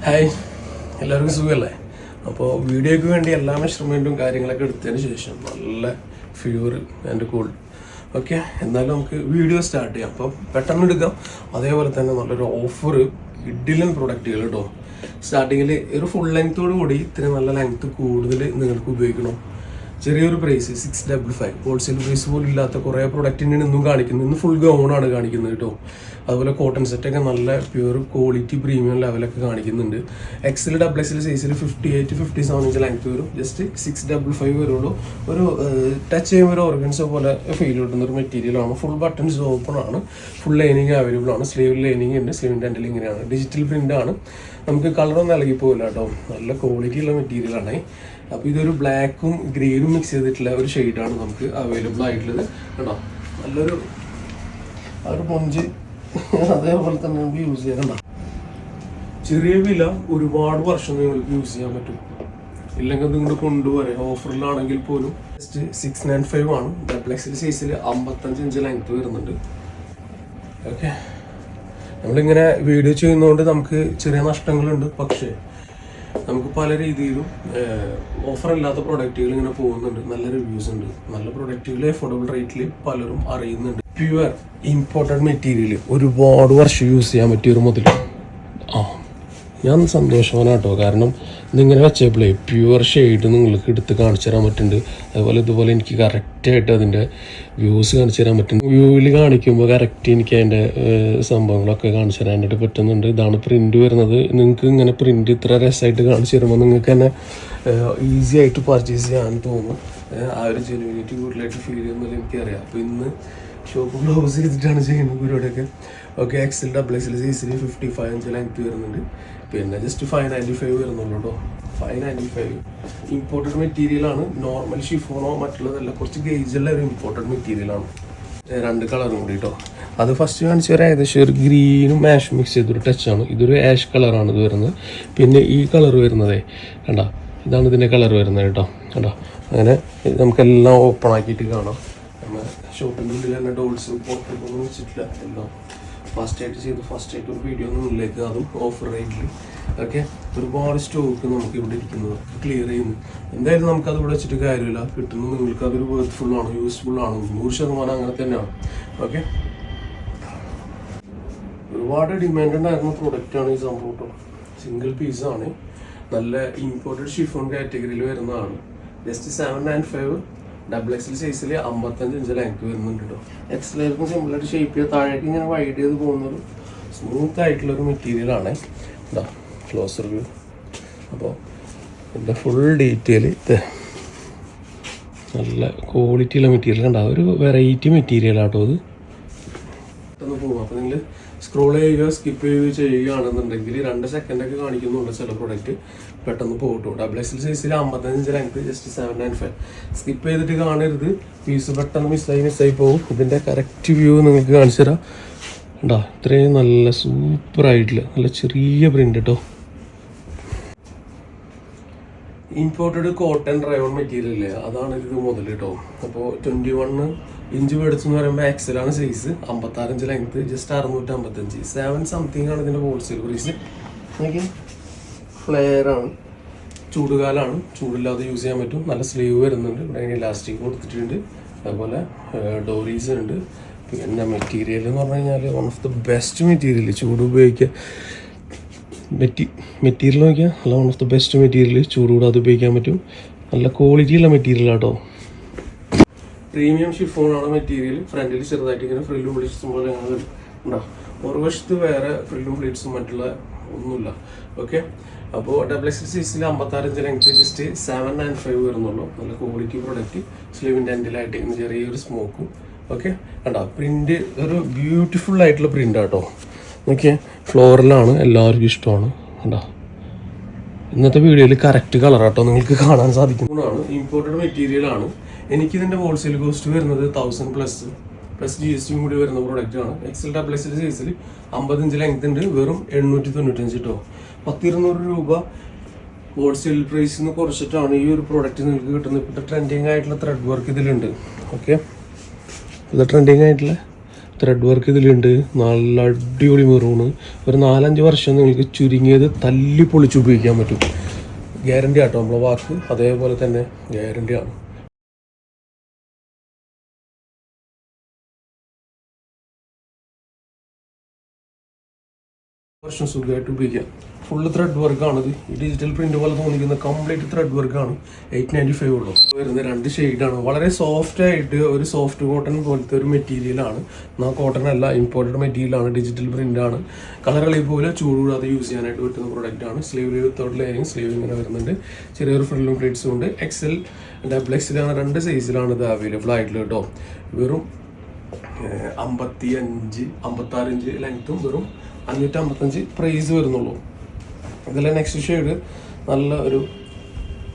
Hi, എല്ലാവർക്കും സുഖമല്ലേ? അപ്പോൾ വീഡിയോയ്ക്ക് വേണ്ടി എല്ലാ മെഷർമെൻറ്റും കാര്യങ്ങളൊക്കെ എടുത്തതിന് ശേഷം നല്ല ഫ്യൂർ ആൻഡ് കൂൾ. ഓക്കെ, എന്നാലും നമുക്ക് വീഡിയോ സ്റ്റാർട്ട് ചെയ്യാം. അപ്പോൾ പെട്ടെന്ന് എടുക്കാം. അതേപോലെ തന്നെ നല്ലൊരു ഓഫർ ഇഡിലൻ പ്രൊഡക്റ്റുകൾ കേട്ടോ. സ്റ്റാർട്ടിങ്ങിൽ ഒരു ഫുൾ ലെങ്ത്തോട് കൂടി ഇത്രയും നല്ല ലെങ്ത്ത് കൂടുതൽ നിങ്ങൾക്ക് ഉപയോഗിക്കണം. ചെറിയൊരു പ്രൈസ് 655. ഹോൾസെയിൽ പ്രൈസ് പോലും ഇല്ലാത്ത കുറേ പ്രൊഡക്റ്റിനാണ് ഇന്നും കാണിക്കുന്നത്. ഇന്ന് ഫുൾ ഗൗണാണ് കാണിക്കുന്നത് കേട്ടോ. അതുപോലെ കോട്ടൺ സെറ്റൊക്കെ നല്ല പ്യൂർ ക്വാളിറ്റി പ്രീമിയം ലെവലൊക്കെ കാണിക്കുന്നുണ്ട്. എക്സൽ ഡബിൾ എക്സൽ സൈസിൽ 58-57 ഇഞ്ച് ലെങ്ത് വരും. ജസ്റ്റ് 655 വരുള്ളൂ. ഒരു ടച്ച് ചെയ്യുമ്പോൾ ഒരു ഓർഗൻസോ പോലെ ഫീൽ കിട്ടുന്ന ഒരു മെറ്റീരിയലാണ്. ഫുൾ ബട്ടൺസ് ഓപ്പൺ ആണ്. ഫുൾ ലൈനിങ് അവൈലബിൾ ആണ്. സ്ലീവ് ലൈനിങ് ഉണ്ട്. സ്ലീവിൻ്റെ എൻഡിൽ ഇങ്ങനെയാണ്. ഡിജിറ്റൽ പ്രിൻ്റ് ആണ്. നമുക്ക് കളറൊന്നും ഇളകി പോകില്ല കേട്ടോ. നല്ല ക്വാളിറ്റി ഉള്ള മെറ്റീരിയലാണ്. അപ്പോൾ ഇതൊരു ബ്ലാക്കും ഗ്രീനും മിക്സ് ചെയ്തിട്ടുള്ള ഒരു ഷെയ്ഡാണ് നമുക്ക് അവൈലബിൾ ആയിട്ടുള്ളത് കേട്ടോ. നല്ലൊരു പൊഞ്ച് അതേപോലെ തന്നെ നമുക്ക് യൂസ് ചെയ്യാൻ കേട്ടോ. ചെറിയ വില ഒരുപാട് വർഷം നിങ്ങൾക്ക് യൂസ് ചെയ്യാൻ പറ്റും. ഇല്ലെങ്കിൽ നിങ്ങൾ കൊണ്ടുപോരാ. ഓഫറിലാണെങ്കിൽ പോലും ജസ്റ്റ് 695 ആണ്. ഡബിൾ എക്സൽ സൈസിൽ 55 ഇഞ്ച് ലെങ്ത് വരുന്നുണ്ട്. ഓക്കെ, നമ്മളിങ്ങനെ വീഡിയോ ചെയ്യുന്നതുകൊണ്ട് നമുക്ക് ചെറിയ നഷ്ടങ്ങളുണ്ട്. പക്ഷേ നമുക്ക് പല രീതിയിലും ഓഫർ ഇല്ലാത്ത പ്രൊഡക്റ്റുകൾ ഇങ്ങനെ പോകുന്നുണ്ട്. നല്ല റിവ്യൂസ് ഉണ്ട്. നല്ല പ്രൊഡക്റ്റുകൾ അഫോർഡബിൾ റേറ്റിൽ പലരും അറിയുന്നുണ്ട്. പ്യുവർ ഇമ്പോർട്ടഡ് മെറ്റീരിയൽ ഒരുപാട് വർഷം യൂസ് ചെയ്യാൻ പറ്റിയൊരു മുതൽ ഞാൻ സന്തോഷവാനാട്ടോ. കാരണം ഇതിങ്ങനെ വെച്ചപ്പോഴേ പ്യുവർ ഷെയ്ഡ് നിങ്ങൾക്ക് എടുത്ത് കാണിച്ചു തരാൻ പറ്റുന്നുണ്ട്. അതുപോലെ ഇതുപോലെ എനിക്ക് കറക്റ്റായിട്ട് അതിൻ്റെ വ്യൂസ് കാണിച്ചു തരാൻ പറ്റുന്നു. വ്യൂവിൽ കാണിക്കുമ്പോൾ കറക്റ്റ് എനിക്ക് അതിൻ്റെ സംഭവങ്ങളൊക്കെ കാണിച്ചു തരാനായിട്ട് പറ്റുന്നുണ്ട്. ഇതാണ് പ്രിൻറ്റ് വരുന്നത്. നിങ്ങൾക്ക് ഇങ്ങനെ പ്രിൻറ്റ് ഇത്ര രസമായിട്ട് കാണിച്ചു തരുമ്പോൾ നിങ്ങൾക്ക് തന്നെ ഈസി ആയിട്ട് പർച്ചേസ് ചെയ്യാൻ തോന്നും. ആ ഒരു ജെനുവിനിറ്റി കൂടുതലായിട്ട് ഫീൽ ചെയ്യുന്നത് എനിക്കറിയാം. അപ്പോൾ ഇന്ന് ഷോപ്പ് ക്ലോസ് ചെയ്തിട്ടാണ് ചെയ്യുന്നത് പരിപാടിയൊക്കെ. ഓക്കെ, എക്സൽ ഡബിൾ എക്സൽ സൈസിൽ 55 ഇഞ്ച് ലെങ്ത് വരുന്നുണ്ട്. പിന്നെ ജസ്റ്റ് 595 വരുന്നുള്ളൂ കേട്ടോ. 595 ഇമ്പോർട്ടഡ് മെറ്റീരിയലാണ്. നോർമൽ ഷിഫോണോ മറ്റുള്ളതല്ല, കുറച്ച് ഗേജുള്ള ഒരു ഇമ്പോർട്ടഡ് മെറ്റീരിയലാണ്. 2 കളറും കൂടി കേട്ടോ. അത് ഫസ്റ്റ് കാണിച്ച ഒരു ഏകദേശം ഒരു ഗ്രീനും ആഷ് മിക്സ് ചെയ്തൊരു ടച്ചാണ്. ഇതൊരു ആഷ് കളറാണ് ഇത് വരുന്നത്. പിന്നെ ഈ കളർ വരുന്നതേ കണ്ടോ, ഇതാണ് ഇതിൻ്റെ കളർ വരുന്നത് കേട്ടോ. കണ്ടോ, അങ്ങനെ നമുക്കെല്ലാം ഓപ്പൺ ആക്കിയിട്ട് കാണാം. നമ്മൾ ഷോപ്പിൻ്റെ ഉള്ളിൽ തന്നെ ഡോൾസ് പുറത്തേക്കൊന്നും വെച്ചിട്ടില്ല. എല്ലാം ഫാസ്റ്റായിട്ട് ചെയ്ത് ഫാസ്റ്റായിട്ട് ഒരു വീഡിയോ ഒന്നും ഉള്ളിലേക്ക്, അതും ഓഫർ റേറ്റിൽ. ഓക്കെ, ഒരുപാട് സ്റ്റോക്ക് നമുക്ക് ഇവിടെ ഇരിക്കുന്നത് ക്ലിയർ ചെയ്യുന്നു. എന്തായാലും നമുക്കത് ഇവിടെ വെച്ചിട്ട് കാര്യമില്ല. കിട്ടുന്നത് നിങ്ങൾക്ക് അതൊരു വേർത്ത്ഫുള്ളാണ്, യൂസ്ഫുള്ളാണ്. 100% അങ്ങനെ തന്നെയാണ്. ഓക്കെ, ഒരുപാട് ഡിമാൻഡ് ഉണ്ടായിരുന്ന പ്രൊഡക്റ്റാണ് ഈ സംഭവം കേട്ടോ. സിംഗിൾ പീസാണ്. നല്ല ഇമ്പോർട്ടഡ് ഷിഫോൺ കാറ്റഗറിയിൽ വരുന്നതാണ്. ജസ്റ്റ് 795. ഡബിൾ എക്സൽ സൈസിൽ 55 ഇഞ്ച് ലെങ്ത് വരുന്നുണ്ട് കേട്ടോ. എക്സലായിരിക്കും സിമ്പിളായിട്ട് ഷേപ്പ് ചെയ്ത് താഴേക്ക് ഇങ്ങനെ വൈഡ് ചെയ്ത് പോകുന്നൊരു സ്മൂത്ത് ആയിട്ടുള്ളൊരു മെറ്റീരിയലാണ് കേട്ടോ. Closer view. അപ്പോൾ ഇതിൻ്റെ ഫുൾ ഡീറ്റെയിൽ നല്ല ക്വാളിറ്റിയുള്ള മെറ്റീരിയൽ ഉണ്ടാവും. ഒരു വെറൈറ്റി മെറ്റീരിയലാട്ടോ അത്. പെട്ടെന്ന് പോകും. അപ്പോൾ നിങ്ങൾ സ്ക്രോൾ ചെയ്യുകയോ സ്കിപ്പ് ചെയ്യുകയാണെന്നുണ്ടെങ്കിൽ 2 സെക്കൻഡൊക്കെ കാണിക്കുന്നുണ്ട് ചില പ്രൊഡക്റ്റ്. പെട്ടെന്ന് പോകട്ടോ. ഡബിൾ എക്സൽ സൈസിൽ 55 ഇഞ്ച് ലെങ്ത് ജസ്റ്റ് 795. സ്കിപ്പ് ചെയ്തിട്ട് കാണരുത്. പീസ് പെട്ടെന്ന് മിസ്സായി പോകും. ഇതിൻ്റെ കറക്റ്റ് വ്യൂ നിങ്ങൾക്ക് കാണിച്ചു തരാം. ഉണ്ടോ, ഇത്രയും നല്ല സൂപ്പറായിട്ടുള്ള നല്ല ചെറിയ പ്രിൻ്റ് കേട്ടോ. ഇമ്പോർട്ടഡ് കോട്ടൺ റയോൺ മെറ്റീരിയൽ അതാണ് ഇത് മുതൽ കേട്ടോ. അപ്പോൾ 21 ഇഞ്ച് മേടിച്ചെന്ന് പറയുമ്പോൾ എക്സലാണ് size. 56 inch length just 655. 7 something ആണ് ഇതിൻ്റെ ഹോൾസെയിൽ പ്രൈസ്. ഓക്കെ, ഫ്ലെയർ ആണ്. ചൂടുകാലാണ്, ചൂടില്ലാതെ യൂസ് ചെയ്യാൻ പറ്റും. നല്ല സ്ലീവ് വരുന്നുണ്ട്. ഇവിടെ ഇങ്ങനെ ഇലാസ്റ്റിക് കൊടുത്തിട്ടുണ്ട്. അതുപോലെ ഡോറീസ് ഉണ്ട്. പിന്നെ മെറ്റീരിയൽ എന്ന് പറഞ്ഞു കഴിഞ്ഞാൽ one of the best material. ചൂട് ഉപയോഗിക്കുക മെറ്റീരിയൽ നോക്കിയാൽ നല്ല one of the best material. ചൂട് കൂടാതെ ഉപയോഗിക്കാൻ പറ്റും. നല്ല ക്വാളിറ്റിയുള്ള മെറ്റീരിയൽ ആട്ടോ. പ്രീമിയം ഷിഫോണാണ് മെറ്റീരിയൽ. ഫ്രണ്ടിൽ ചെറുതായിട്ട് ഇങ്ങനെ ഫ്രില്ലും പ്ലീറ്റ്സും പോലെ അങ്ങനെ ഉണ്ടാവും. മറുവശത്ത് വേറെ ഫ്രില്ലും പ്ലീറ്റ്സും മറ്റുള്ള ഒന്നുമില്ല. ഓക്കെ, അപ്പോൾ ഡബിൾ എക്സൽ സൈസിൽ 56 ഇഞ്ച് ലെങ്ത് ജസ്റ്റ് 795 വരുന്നുള്ളൂ. നല്ല ക്വാളിറ്റി പ്രൊഡക്റ്റ്. സ്ലീവിൻ്റെ എൻഡിലായിട്ട് ഇങ്ങനെ ചെറിയൊരു സ്മോക്കും. ഓക്കെ, കണ്ടോ പ്രിൻ്റ് ഒരു ബ്യൂട്ടിഫുൾ ആയിട്ടുള്ള പ്രിൻ്റ് ആട്ടോ. ഓക്കെ, ഫ്ലോറിലാണ്, എല്ലാവർക്കും ഇഷ്ടമാണ്. കണ്ടോ, ഇന്നത്തെ വീഡിയോയിൽ കറക്റ്റ് കളറാട്ടോ നിങ്ങൾക്ക് കാണാൻ സാധിക്കുന്നതാണ്. ഇമ്പോർട്ടഡ് മെറ്റീരിയലാണ്. എനിക്കിതിൻ്റെ ഹോൾസെയിൽ കോസ്റ്റ് വരുന്നത് 1000+ GST കൂടി വരുന്ന പ്രൊഡക്റ്റാണ്. എക്സൽ ഡബിൾ എക്സൽ സൈസിൽ 50 ഇഞ്ച് ലെങ്ത് ഉണ്ട്. വെറും 895 കേട്ടോ. 100-200 രൂപ ഹോൾസെയിൽ പ്രൈസിൽ നിന്ന് കുറച്ചിട്ടാണ് ഈ ഒരു പ്രോഡക്റ്റ് നിങ്ങൾക്ക് കിട്ടുന്നത്. ഇപ്പോഴത്തെ ട്രെൻഡിങ് ആയിട്ടുള്ള ത്രെഡ് വർക്ക് ഇതിലുണ്ട്. ഓക്കെ, ഇത് ട്രെൻഡിങ് ആയിട്ടുള്ള ത്രെഡ് വർക്ക് ഇതിലുണ്ട്. നല്ല അടിപൊളി മെറൂണ്. ഒരു 4-5 വർഷം നിങ്ങൾക്ക് ചുരുങ്ങിയത് തല്ലി പൊളിച്ച് ഉപയോഗിക്കാൻ പറ്റും. ഗ്യാരണ്ടി ആട്ടോ നമ്മളെ വാക്ക്, അതേപോലെ തന്നെ ഗ്യാരണ്ടി ആണ്. വർഷം സുഖമായിട്ട് ഉപയോഗിക്കാം. ഫുള്ള് ത്രെഡ് വർക്കാണിത്. ഈ ഡിജിറ്റൽ പ്രിന്റ് പോലെ തോന്നിക്കുന്ന കംപ്ലീറ്റ് ത്രെഡ് വർക്കാണ്. 895 ഉള്ളൂ. വരുന്ന 2 ഷെയ്ഡാണ്. വളരെ സോഫ്റ്റ് ആയിട്ട് ഒരു സോഫ്റ്റ് കോട്ടൺ പോലത്തെ ഒരു മെറ്റീരിയലാണ്. എന്നാൽ കോട്ടൺ അല്ല, ഇമ്പോർട്ടഡ് മെറ്റീരിയലാണ്. ഡിജിറ്റൽ പ്രിന്റ് ആണ്. കളറുകളെ പോലെ ചൂടുകൂടാതെ യൂസ് ചെയ്യാനായിട്ട് പറ്റുന്ന പ്രോഡക്റ്റ് ആണ്. സ്ലീവ് വിത്തൗട്ട് ലൈനിങ്, സ്ലീവ് ഇങ്ങനെ വരുന്നുണ്ട്. ചെറിയൊരു ഫ്രില്ലും പ്ലേറ്റ്സും ഉണ്ട്. XL, XXL 2 സൈസിലാണ് ഇത് അവൈലബിൾ ആയിട്ടുള്ളത് കേട്ടോ. വെറും 56 ഇഞ്ച് ലെങ്ത്തും വെറും 555 പ്രൈസ് വരുന്നുള്ളൂ. ഇതിലെ നെക്സ്റ്റ് ഷെയ്ഡ് നല്ല ഒരു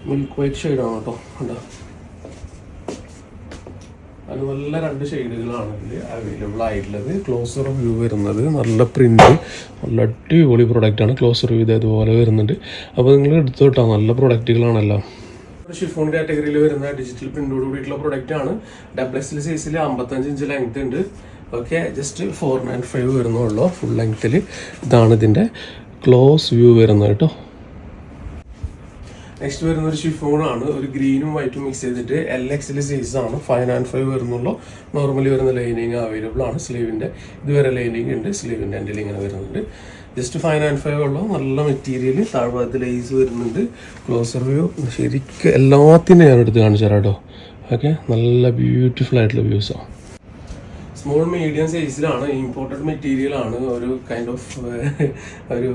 മിൽക്ക് വൈറ്റ് ഷെയ്ഡാണ് കേട്ടോ. കണ്ടോ, അത് നല്ല 2 ഷെയ്ഡുകളാണ് ഇതിൽ അവൈലബിൾ ആയിട്ടുള്ളത്. ക്ലോസർ വ്യൂ വരുന്നത് നല്ല പ്രിന്റ്, നല്ല അടിപൊളി പ്രൊഡക്റ്റാണ്. ക്ലോസർ വ്യൂ ഇതേപോലെ വരുന്നുണ്ട്. അപ്പോൾ നിങ്ങൾ എടുത്തു കേട്ടോ, നല്ല പ്രൊഡക്റ്റുകളാണല്ലോ. ഷിഫോൺ കാറ്റഗറിയിൽ വരുന്ന ഡിജിറ്റൽ പ്രിന്റോട് കൂടിയിട്ടുള്ള പ്രൊഡക്റ്റ് ആണ്. XXL സൈസിൽ 55 ഇഞ്ച് ലെങ്ത് ഉണ്ട്. ഓക്കെ, ജസ്റ്റ് 495 വരുന്നുള്ളൂ ഫുൾ ലെങ്ത്തിൽ. ഇതാണ് ഇതിൻ്റെ ക്ലോസ് വ്യൂ വരുന്നത് കേട്ടോ. നെക്സ്റ്റ് വരുന്ന ഒരു ഷിഫോണാണ്. ഒരു ഗ്രീനും വൈറ്റും മിക്സ് ചെയ്തിട്ട് LXL സൈസ് ആണ്. 595 വരുന്നുള്ളൂ. നോർമലി വരുന്ന ലൈനിങ് അവൈലബിൾ ആണ്. സ്ലീവിൻ്റെ ഇതുവരെ ലൈനിങ് ഉണ്ട്. സ്ലീവിൻ്റെ എൻ്റെ ഇങ്ങനെ വരുന്നുണ്ട്. ജസ്റ്റ് 595 ഉള്ളൂ. നല്ല മെറ്റീരിയൽ. താഴ്ഭാഗത്ത് ലേസ് വരുന്നുണ്ട്. ക്ലോസർ വ്യൂ ശരിക്കും എല്ലാത്തിനും ഞാൻ എടുത്ത് കാണിച്ചു തരാം കേട്ടോ. ഓക്കെ, നല്ല ബ്യൂട്ടിഫുൾ ആയിട്ടുള്ള വ്യൂസാണ്. സ്മോൾ മീഡിയം സൈസിലാണ്. ഇമ്പോർട്ടഡ് മെറ്റീരിയൽ ആണ്. ഒരു കൈൻഡ് ഓഫ് ഒരു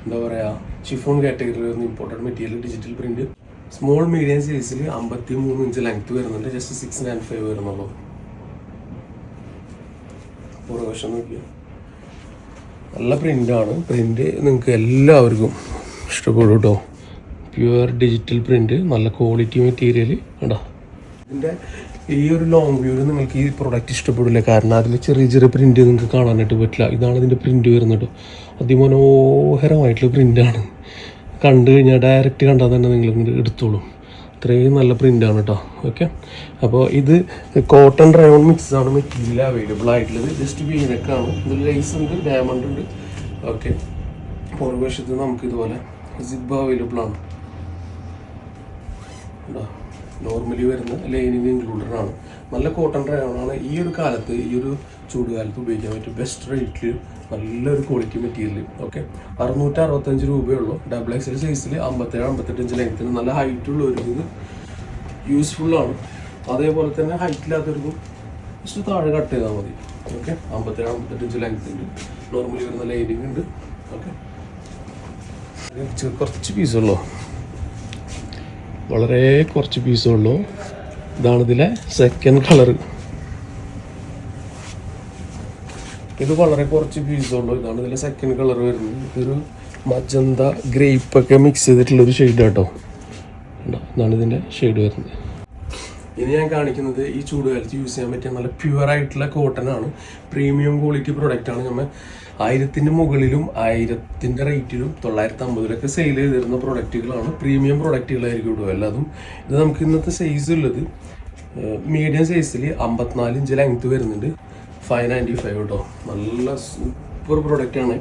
എന്താ പറയുക, ഷിഫോൺ കാറ്റഗറിയിൽ വരുന്ന imported material digital print. Small medium സൈസിൽ 53 ഇഞ്ച് ലെങ്ത് വരുന്നുണ്ട്. ജസ്റ്റ് 695 വരുന്നുള്ളൂ. പുറവശം നോക്കിയാൽ നല്ല പ്രിൻ്റാണ്. പ്രിൻ്റ് നിങ്ങൾക്ക് എല്ലാവർക്കും ഇഷ്ടപ്പെടും കേട്ടോ. പ്യുവർ ഡിജിറ്റൽ പ്രിൻ്റ്, നല്ല ക്വാളിറ്റി മെറ്റീരിയൽ കണ്ടോ. ഇതിൻ്റെ ഈ ഒരു ലോങ് വ്യൂവിൽ നിങ്ങൾക്ക് ഈ പ്രൊഡക്റ്റ് ഇഷ്ടപ്പെടില്ല. കാരണം അതിൽ ചെറിയ ചെറിയ പ്രിൻ്റ് നിങ്ങൾക്ക് കാണാനായിട്ട് പറ്റില്ല. ഇതാണ് ഇതിൻ്റെ പ്രിൻ്റ് വരുന്നത് കേട്ടോ. അതിമനോഹരമായിട്ടുള്ള പ്രിൻ്റാണ്. കണ്ടു കഴിഞ്ഞാൽ ഡയറക്റ്റ് കണ്ടാൽ തന്നെ നിങ്ങൾ എടുത്തോളും. അത്രയും നല്ല പ്രിൻ്റാണ് കേട്ടോ. ഓക്കെ, അപ്പോൾ ഇത് കോട്ടൺ റയോൺ മിക്സ് ആണ് മെറ്റീരിയൽ അവൈലബിൾ ആയിട്ടുള്ളത്. ജസ്റ്റ് വീനക്കാണ്. ഇതിൽ ലേസ് ഉണ്ട്, ഡയമണ്ട് ഉണ്ട്. ഓക്കെ, പുറകുവശത്ത് നമുക്ക് ഇതുപോലെ സിബ് അവൈലബിൾ ആണ്. നോർമലി വരുന്ന ലൈനിങ് ഇൻക്ലൂഡഡ് ആണ്. നല്ല കോട്ടൺ റയോൺ ആണ്. ഈ ഒരു കാലത്ത്, ഈ ഒരു ചൂടുകാലത്ത് ഉപയോഗിക്കാൻ പറ്റും. ബെസ്റ്റ് റേറ്റിൽ നല്ലൊരു ക്വാളിറ്റി മെറ്റീരിയൽ. ഓക്കെ, 665 രൂപയുള്ളൂ. XXL സൈസിൽ 57-58 ഇഞ്ച് ലെങ്ത്തിന് നല്ല ഹൈറ്റുള്ളവർക്ക് ഇത് യൂസ്ഫുള്ളാണ്. അതേപോലെ തന്നെ ഹൈറ്റില്ലാത്തവർക്കും ജസ്റ്റ് താഴെ കട്ട് ചെയ്താൽ മതി. ഓക്കെ, 57-58 ഇഞ്ച് ലെങ്ത് ഉണ്ട്. നോർമലി വരുന്ന ലൈനിങ് ഉണ്ട്. ഓക്കെ, കുറച്ച് പീസുള്ളൂ, വളരെ കുറച്ച് പീസുള്ളൂ. ഇതാണ് ഇതിലെ സെക്കൻഡ് കളറ്. ഇത് വളരെ കുറച്ച് പീസുള്ളൂ. ഇതാണ് ഇതിലെ സെക്കൻഡ് കളർ വരുന്നത്. ഇതൊരു മജന്ത ഗ്രേപ്പൊക്കെ മിക്സ് ചെയ്തിട്ടുള്ളൊരു ഷെയ്ഡ് കേട്ടോ. ഇതാണ് ഇതിൻ്റെ ഷെയ്ഡ് വരുന്നത്. ഇനി ഞാൻ കാണിക്കുന്നത് ഈ ചൂടുകാലത്ത് യൂസ് ചെയ്യാൻ പറ്റിയ നല്ല പ്യുവർ ആയിട്ടുള്ള കോട്ടൺ ആണ്. പ്രീമിയം ക്വാളിറ്റി പ്രൊഡക്റ്റ് ആണ്. നമ്മൾ 1000-ന്റെ മുകളിലും 1000-ന്റെ റേറ്റിലും 950 സെയിൽ ചെയ്തിരുന്ന പ്രൊഡക്റ്റുകളാണ്. പ്രീമിയം പ്രൊഡക്റ്റുകളായിരിക്കും ഇവിടെ എല്ലാതും. ഇത് നമുക്ക് ഇന്നത്തെ സൈസ് ഉള്ളത് മീഡിയം സൈസിൽ 54 ഇഞ്ച് ലെങ്ത് വരുന്നുണ്ട്. 595 കേട്ടോ. നല്ല സൂപ്പർ പ്രൊഡക്റ്റാണ്.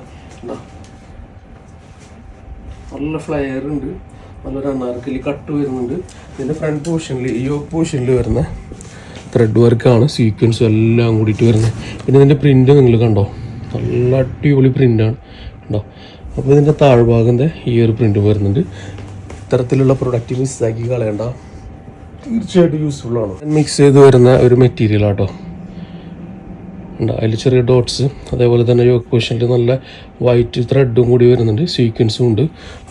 നല്ല ഫ്ലെയർ ഉണ്ട്. നല്ലൊരു അനാർക്കലി കട്ട് വരുന്നുണ്ട്. ഇതിൻ്റെ ഫ്രണ്ട് പോർഷനിൽ, ഈ പോർഷനിൽ വരുന്ന ത്രെഡ് വർക്കാണ്. സീക്വൻസും എല്ലാം കൂടിയിട്ട് വരുന്നത്. പിന്നെ ഇതിൻ്റെ പ്രിൻ്റ് നിങ്ങൾ കണ്ടോ, നല്ല അടിപൊളി പ്രിൻ്റാണ് കേട്ടോ. അപ്പോൾ ഇതിൻ്റെ താഴ്ഭാഗത്തെ ഈ ഒരു പ്രിൻ്റ് വരുന്നുണ്ട്. ഇത്തരത്തിലുള്ള പ്രൊഡക്റ്റ് മിസ്സാക്കി കളയണ്ട, തീർച്ചയായിട്ടും യൂസ്ഫുള്ളാണ്. മിക്സ് ചെയ്ത് വരുന്ന ഒരു മെറ്റീരിയൽ ആട്ടോ. അതിൽ ചെറിയ ഡോട്ട്സ്, അതേപോലെ തന്നെ യോക്ക് പോർഷനിൽ നല്ല വൈറ്റ് ത്രെഡും കൂടി വരുന്നുണ്ട്. സീക്വൻസും ഉണ്ട്.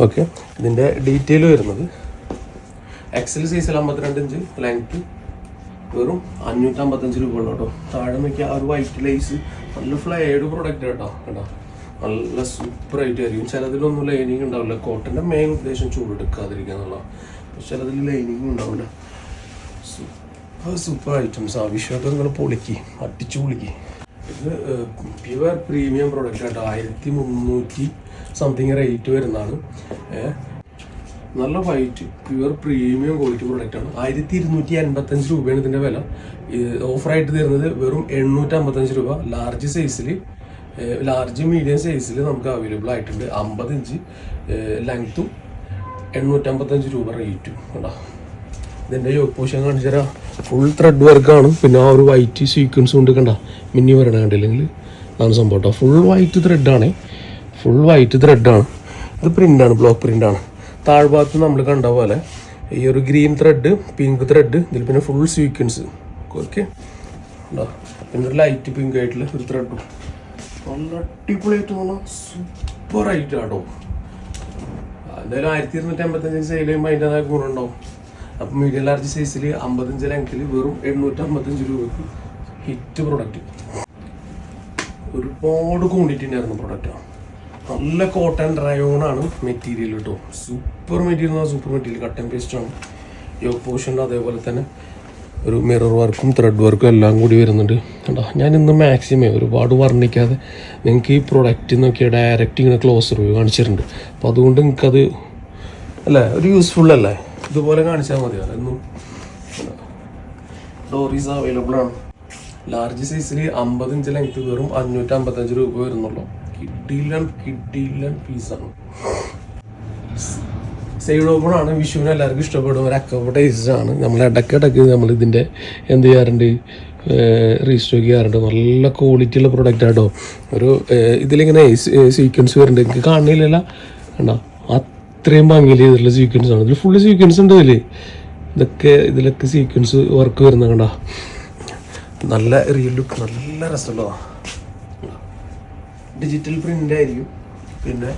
ഓക്കെ, ഇതിൻ്റെ ഡീറ്റെയിൽ വരുന്നത് XL സൈസിൽ 52 ഇഞ്ച് ലെങ്ത്ത് വെറും 555 രൂപ ഉള്ളൂ കേട്ടോ. താഴെ നോക്കിയാൽ ആ ഒരു വൈറ്റ് ലേസ് നല്ല ഫ്ലയേർഡ് പ്രൊഡക്റ്റ് കേട്ടോ. നല്ല സൂപ്പറായിട്ട് ആയിരിക്കും. ചിലതിലൊന്നും ലൈനിങ് ഉണ്ടാവില്ല. കോട്ടൻ്റെ മെയിൻ ഉദ്ദേശം ചൂടെടുക്കാതിരിക്കുക എന്നുള്ളതാണ്. പക്ഷെ ചിലതിൽ ലൈനിങ് ഉണ്ടാവില്ല. Super items. ആവശ്യമൊക്കെ നിങ്ങൾ പൊളിക്ക്, അടിച്ചു പൊളിക്ക്. ഇത് പ്യുവർ പ്രീമിയം പ്രൊഡക്റ്റ് കേട്ടോ. 1300 സംതിങ് റേറ്റ് വരുന്നതാണ്. നല്ല വൈറ്റ് പ്യുവർ പ്രീമിയം ക്വാളിറ്റി പ്രൊഡക്റ്റാണ്. 1285 രൂപയാണ് ഇതിൻ്റെ വില. ഓഫറായിട്ട് തരുന്നത് വെറും 855 രൂപ. ലാർജ് മീഡിയം സൈസിൽ നമുക്ക് അവൈലബിൾ ആയിട്ടുണ്ട്. 50 ഇഞ്ച് ലെങ്ത്തും 855 രൂപ റേറ്റും കേട്ടോ. ഇതിൻ്റെ യോക്ക് പോഷൻ കാണിച്ചു തരാം. ഫുൾ ത്രെഡ് വർക്കാണ്. പിന്നെ ആ ഒരു വൈറ്റ് സീക്വൻസ് കൊണ്ട് കണ്ട മിന്നി വരണ കണ്ടില്ലെങ്കിൽ അതാണ് സംഭവം കേട്ടോ. ഫുൾ വൈറ്റ് ത്രെഡാണ്. ഇത് പ്രിൻ്റാണ്, ബ്ലോക്ക് പ്രിൻ്റാണ്. താഴ്ഭാഗത്ത് നമ്മൾ കണ്ട പോലെ ഈ ഒരു ഗ്രീൻ ത്രെഡ്, പിങ്ക് ത്രെഡ്, ഇതിൽ പിന്നെ ഫുൾ സീക്വൻസ്. ഓക്കെ ഉണ്ടോ. പിന്നെ ഒരു ലൈറ്റ് പിങ്ക് ആയിട്ടുള്ള ഒരു ത്രെഡും നല്ല അടിപൊളിയായിട്ട് പറഞ്ഞാൽ സൂപ്പർ ആയിട്ട് കേട്ടോ. എന്തായാലും 1255 സെയിൽ ചെയ്യുമ്പോൾ അതിൻ്റെതായ ഗുണമുണ്ടാവും. അപ്പം മീഡിയം ലാർജ് സൈസിൽ 50 ഇഞ്ച് ലെങ്ത്തിൽ വെറും 855 രൂപയ്ക്ക് ഹിറ്റ് പ്രൊഡക്റ്റ്. ഒരുപാട് ക്വാണ്ടിറ്റി ഉണ്ടായിരുന്നു പ്രൊഡക്റ്റ്. നല്ല കോട്ടൺ റയോണാണ് മെറ്റീരിയൽ കേട്ടോ. Super material cut and paste ആണ്. യോക്ക് പോർഷനിൽ അതേപോലെ തന്നെ ഒരു മിറർ വർക്കും ത്രെഡ് വർക്കും എല്ലാം കൂടി വരുന്നുണ്ട് കേട്ടോ. ഞാനിന്ന് മാക്സിമം ഒരുപാട് വർണ്ണിക്കാതെ നിങ്ങൾക്ക് ഈ പ്രൊഡക്റ്റ് നോക്കിയാൽ ഡയറക്റ്റ് ഇങ്ങനെ ക്ലോസ് റിവ്യൂ കാണിച്ചിട്ടുണ്ട്. അപ്പോൾ അതുകൊണ്ട് നിങ്ങൾക്കത് അല്ലേ ഒരു യൂസ്ഫുൾ അല്ലേ, ഇതുപോലെ കാണിച്ചാൽ മതിയോ എന്നും. ഡോറീസ് അവൈലബിൾ ആണ്. ലാർജ് സൈസിൽ 50 ഇഞ്ച് ലെങ്ത് വെറും 555 രൂപ വരുന്നുള്ളൂ. കിഡിലൻ പീസാണ്. സൈഡ് ഓപ്പൺ ആണ്. വിഷുവിന് എല്ലാവർക്കും ഇഷ്ടപ്പെടും. ഒരു അക്കൗണ്ട് ടേസ്റ്റാണ്. നമ്മൾ ഇടയ്ക്കിടയ്ക്ക് നമ്മളിതിൻ്റെ എന്ത് ചെയ്യാറുണ്ട്, റീസ്റ്റോക്ക് ചെയ്യാറുണ്ട്. നല്ല ക്വാളിറ്റി ഉള്ള പ്രൊഡക്റ്റ് ആട്ടോ. ഒരു ഇതിലിങ്ങനെ സീക്വൻസ് വരുന്നുണ്ട്. എനിക്ക് കാണില്ല കണ്ടോ, അത്രയും ഭംഗിയിൽ ചെയ്തിട്ടുള്ള സീക്വൻസ് ആണ്. ഇതിൽ ഫുള്ള് സീക്വൻസ് ഉണ്ട്. ഇതിലൊക്കെ സീക്വൻസ് വർക്ക് വരുന്ന കണ്ടോ. നല്ല റിയൽ ലുക്ക്, നല്ല രസമുള്ളതാണ്. ഡിജിറ്റൽ പ്രിൻ്റ് ആയിരിക്കും. പിന്നെ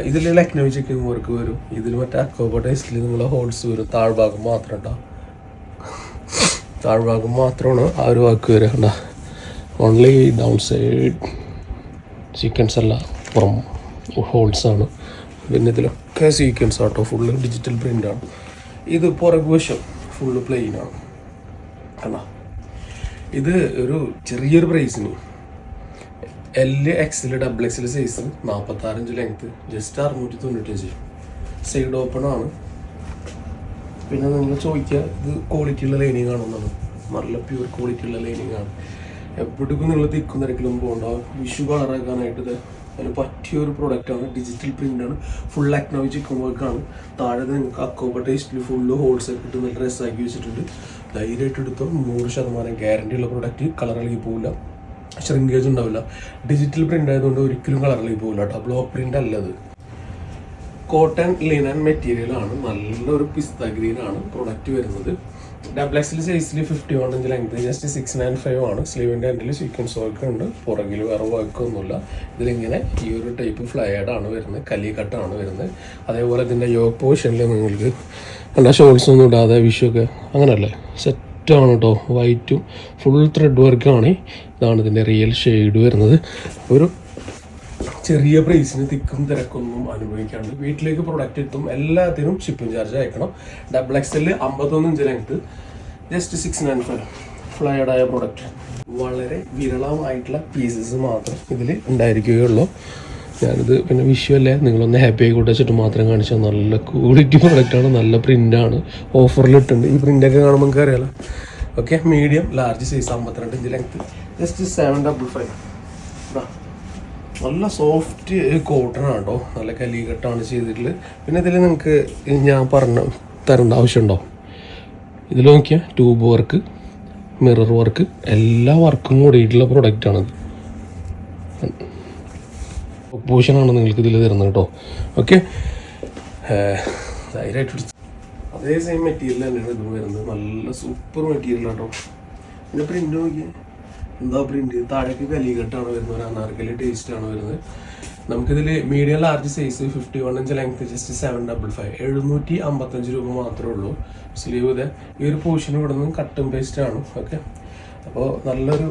ഇതിൽ ലക്നൗ ചെക്കിങ് വർക്ക് വരും. ഇതിൽ മറ്റേ അക്കോബ ടേസ്റ്റിൽ നിങ്ങളെ ഹോൾസ് വരും. താഴ്ഭാഗം മാത്രം കേട്ടോ, താഴ്ഭാഗം മാത്രമാണ് ആ ഒരു വർക്ക് വരിക കേട്ടോ. ഓൺലി ഡൗൺ സൈഡ് സീക്വൻസ് അല്ല, പുറം ഹോൾസാണ്. പിന്നെ ഇതിലൊക്കെ സീക്വൻസ് ആട്ടോ. ഫുള്ള് ഡിജിറ്റൽ പ്രിൻ്റാണ്. ഇത് പുറകുവശം ഫുള്ള് പ്ലെയിനാണ് കണ്ടോ. ഇത് ഒരു ചെറിയൊരു പ്രൈസിന് XL XXL size 46 inch length just 695. Side open ആണ്. പിന്നെ നിങ്ങൾ ചോദിക്കുക ഇത് ക്വാളിറ്റിയുള്ള ലൈനിങ് ആണെന്നാണ്. നല്ല പ്യൂർ ക്വാളിറ്റിയുള്ള ലൈനിങ് ആണ്. എപ്പോഴേക്കും നിങ്ങൾ തിക്കും തിരക്കിലും പോകണ്ടാവും. വിഷു കളറാക്കാനായിട്ട് അതിന് പറ്റിയൊരു പ്രൊഡക്റ്റാണ്. ഡിജിറ്റൽ പ്രിൻ്റാണ്. ഫുൾ ലക്നൗ ചിക്കൻ വർക്കാണ്. താഴെ നിങ്ങൾക്ക് അക്കോബ ടേസ്റ്റിൽ ഫുള്ള് ഹോൾസെയിൽ ഇട്ട് നല്ല ഡ്രസ്സാക്കി വെച്ചിട്ടുണ്ട്. ധൈര്യമായിട്ട് എടുത്തോ. 100% ഗ്യാരണ്ടി ഉള്ള പ്രൊഡക്റ്റ്. കളർ ഇളകി പോവില്ല, ഷ്രിങ്കേജ് ഉണ്ടാവില്ല. ഡിജിറ്റൽ പ്രിൻ്റ് ആയതുകൊണ്ട് ഒരിക്കലും കളറിലേക്ക് പോകില്ല കേട്ടോ. ബ്ലോക്ക് പ്രിൻ്റ് അല്ലത്. കോട്ടൺ ലിനൻ മെറ്റീരിയൽ ആണ്. നല്ലൊരു പിസ്ത ഗ്രീൻ ആണ് പ്രൊഡക്റ്റ് വരുന്നത്. XXL സൈസിൽ 51 ഇഞ്ച് ലെങ്ത് ജസ്റ്റ് 695 ആണ്. സ്ലീവിൻ്റെ എൻഡിൽ സീക്വൻസ് വർക്ക് ഉണ്ട്. പുറകിൽ വേറെ വർക്കൊന്നുമില്ല. ഇതിലിങ്ങനെ ഈ ഒരു ടൈപ്പ് ഫ്ലയേഡ് ആണ് വരുന്നത്. കട്ടാണ് വരുന്നത്. അതേപോലെ ഇതിൻ്റെ യോക്ക് പോർഷനിൽ നിങ്ങൾക്ക് എന്താ ഷോൾസ് ഒന്നും ഇടാതെ വിഷുവൊക്കെ അങ്ങനെയല്ലേ സെറ്റാണ് കേട്ടോ. വൈറ്റും ഫുൾ ത്രെഡ് വർക്കാണ്. ഇതാണ് ഇതിൻ്റെ റിയൽ ഷെയ്ഡ് വരുന്നത്. ഒരു ചെറിയ പ്രൈസിന് തിക്കും തിരക്കൊന്നും അനുഭവിക്കാണ്ട് വീട്ടിലേക്ക് പ്രൊഡക്റ്റ് എത്തും. എല്ലാത്തിനും ഷിപ്പിംഗ് ചാർജ് അയക്കണം. XXL 51 inch length just 695. ഫ്ലൈഡായ പ്രൊഡക്റ്റ്. വളരെ വിരളമായിട്ടുള്ള പീസസ് മാത്രം ഇതിൽ ഉണ്ടായിരിക്കുകയുള്ളൂ. ഞാനിത് പിന്നെ വിഷുവല്ലേ, നിങ്ങളൊന്ന് ഹാപ്പി ആയി കൂട്ടിച്ചിട്ട് മാത്രം കാണിച്ചാൽ. നല്ല ക്വാളിറ്റി പ്രൊഡക്റ്റാണ്. നല്ല പ്രിൻ്റാണ്. ഓഫറിലിട്ടുണ്ട്. ഈ പ്രിൻ്റൊക്കെ കാണുമ്പോൾ നമുക്ക് അറിയാലോ. Okay, medium large size 52 inch length just 755. നല്ല സോഫ്റ്റ് കോട്ടൺ ആണ് കേട്ടോ. നല്ല കലികട്ടാണ് ചെയ്തിട്ടുള്ളത്. പിന്നെ ഇതിൽ നിങ്ങൾക്ക് ഞാൻ തരേണ്ട ആവശ്യമുണ്ടോ? ഇതിൽ നോക്കിയാൽ ട്യൂബ് വർക്ക്, മിറർ വർക്ക്, എല്ലാ വർക്കും കൂടിയിട്ടുള്ള പ്രൊഡക്റ്റാണിത്. പോഷനാണ് നിങ്ങൾക്ക് ഇതിൽ തരുന്നത് കേട്ടോ. ഓക്കെ, ധൈര്യമായിട്ട് അതേ സെയിം മെറ്റീരിയൽ തന്നെയാണ് ഇത് വരുന്നത്. നല്ല സൂപ്പർ മെറ്റീരിയൽ കേട്ടോ. പിന്നെ പ്രിൻ്റ് നോക്കിയാൽ എന്താ പ്രിൻ്റ്, താഴേക്ക് കലികട്ടാണ് വരുന്നത്. ഒരു അനാർക്കലി ടേസ്റ്റാണ് വരുന്നത്. നമുക്കിതിൽ medium large size 51 inch length just 755. 755 രൂപ മാത്രമേ ഉള്ളൂ. സ്ലീവ് ഇത് ഈ ഒരു പോർഷൻ ഇവിടെ നിന്ന് കട്ടും പേസ്റ്റാണ്. ഓക്കെ, അപ്പോൾ നല്ലൊരു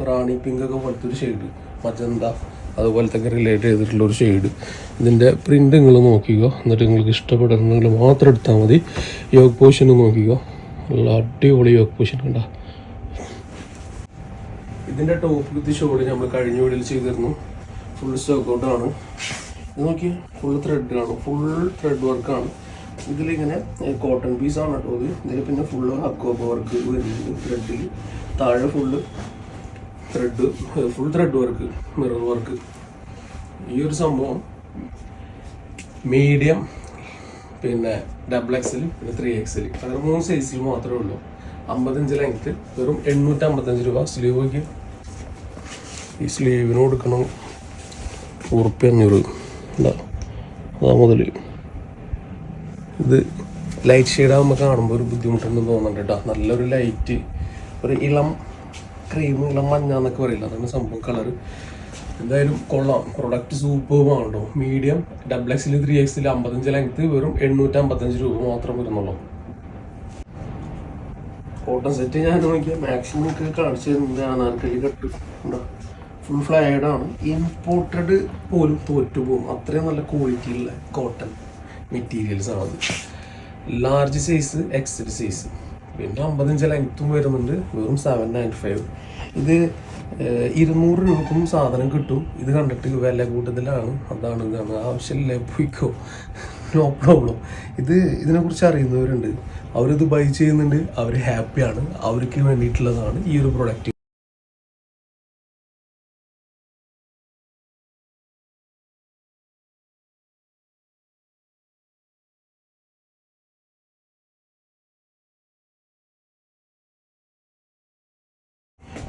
റാണി പിങ്ക് ഒക്കെ പോലത്തെ ഒരു ഷെയ്ഡ്, മജന്ത അതുപോലത്തെ റിലേറ്റ് ചെയ്തിട്ടുള്ളൊരു ഷെയ്ഡ്. ഇതിൻ്റെ പ്രിൻ്റ് നിങ്ങൾ നോക്കിക്കോ. എന്നിട്ട് നിങ്ങൾക്ക് ഇഷ്ടപ്പെടുന്നെങ്കിൽ മാത്രം എടുത്താൽ മതി. യോക്ക് പോർഷൻ നോക്കിക്കോ. നല്ല അടിപൊളി യോക്ക് പോർഷൻ കണ്ട. ഇതിൻ്റെ ടോപ്പ് വിത്ത് ഷോള് നമ്മൾ കഴിഞ്ഞ വീഡിയോയിൽ ചെയ്തിരുന്നു. ഫുൾ സ്റ്റോക്ക് ഔട്ടാണ്. ഇത് നോക്കി ഫുൾ ത്രെഡാണ്, ഫുൾ ത്രെഡ് വർക്കാണ്. ഇതിലിങ്ങനെ കോട്ടൺ പീസാണ് കേട്ടോ ഇത്. ഇതിൽ പിന്നെ ഫുള്ള് ഹക്കോബ വർക്ക് വരുന്നുണ്ട് ത്രെഡിൽ. താഴെ full thread, full thread work, mirror work. ഈ ഒരു സംഭവം മീഡിയം, പിന്നെ XXL, പിന്നെ 3XL, അങ്ങനെ 3 സൈസിൽ മാത്രമേ ഉള്ളൂ. 55 ലെങ്ത്ത്, വെറും 855 രൂപ. സ്ലീവ്ക്ക് ഈ സ്ലീവിന് കൊടുക്കണം ₹500. അതാ മുതൽ. ഇത് ലൈറ്റ് ഷെയ്ഡാകുമ്പോൾ കാണുമ്പോൾ ഒരു ബുദ്ധിമുട്ടുണ്ടെന്ന് തോന്നുന്നുണ്ട് കേട്ടോ. നല്ലൊരു ലൈറ്റ്, ഒരു ഇളം ക്രീം, ഇളം മഞ്ഞ എന്നൊക്കെ പറയില്ല, അതാണ് സംഭവം കളറ്. എന്തായാലും കൊള്ളാം, പ്രൊഡക്റ്റ് സൂപ്പർബാണ് കേട്ടോ. മീഡിയം XXL 3XL 55 ലെങ്ത്ത്, വെറും 855 രൂപ മാത്രം വരുന്നുള്ളൂ. കോട്ടൺ സെറ്റ് ഞാൻ നോക്കിയാൽ മാക്സിമം ഒക്കെ കാണിച്ചു തരുന്നത് അനാർക്കലി കട്ട് ഉണ്ടോ, ഫുൾ ഫ്ലൈഡാണ്. ഇമ്പോർട്ടഡ് പോലും തോറ്റുപോകും, അത്രയും നല്ല ക്വാളിറ്റിയുള്ള കോട്ടൺ മെറ്റീരിയൽസ് ആണ്. ലാർജ് സൈസ്, XL സൈസ്, പിന്നെ 55 ലെങ്ത്തും വരുന്നുണ്ട്, വെറും 795. ഇത് 200 രൂപക്കും സാധനം കിട്ടും. ഇത് കണ്ടിട്ട് വില കൂടുതലാണ്, അതാണ് ഇതാണ്, ആവശ്യമില്ല പോയിക്കോ, നോ പ്രോബ്ലം. ഇതിനെക്കുറിച്ച് അറിയുന്നവരുണ്ട്, അവരിത് ബൈ ചെയ്യുന്നുണ്ട്, അവർ ഹാപ്പിയാണ്, അവർക്ക് വേണ്ടിയിട്ടുള്ളതാണ് ഈ ഒരു പ്രൊഡക്റ്റ്.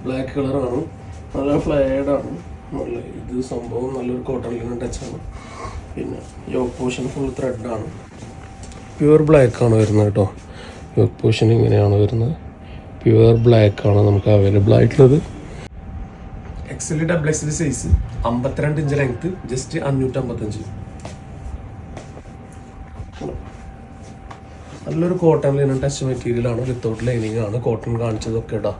ബ്ലാക്ക് കളറാണ്, നല്ല ഫ്ലൈഡാണ്, നല്ല ഇത് സംഭവം നല്ലൊരു കോട്ടൺ ലിനൻ ടച്ചാണ്. പിന്നെ യോക്ക് പോർഷൻ ഫുൾ ത്രെഡാണ്, പ്യുവർ ബ്ലാക്കാണ് വരുന്നത് കേട്ടോ. യോക്ക് പോർഷൻ ഇങ്ങനെയാണ് വരുന്നത്, പ്യുവർ ബ്ലാക്കാണ് നമുക്ക് അവൈലബിൾ ആയിട്ടുള്ളത്. XL XXL size, 52 inch length, just 555. നല്ലൊരു കോട്ടൺ ലിനൻ ടച്ച് മെറ്റീരിയലാണ്, വിത്തൗട്ട് ലൈനിങ് ആണ്. കോട്ടൺ കാണിച്ചതൊക്കെ ഇടാം.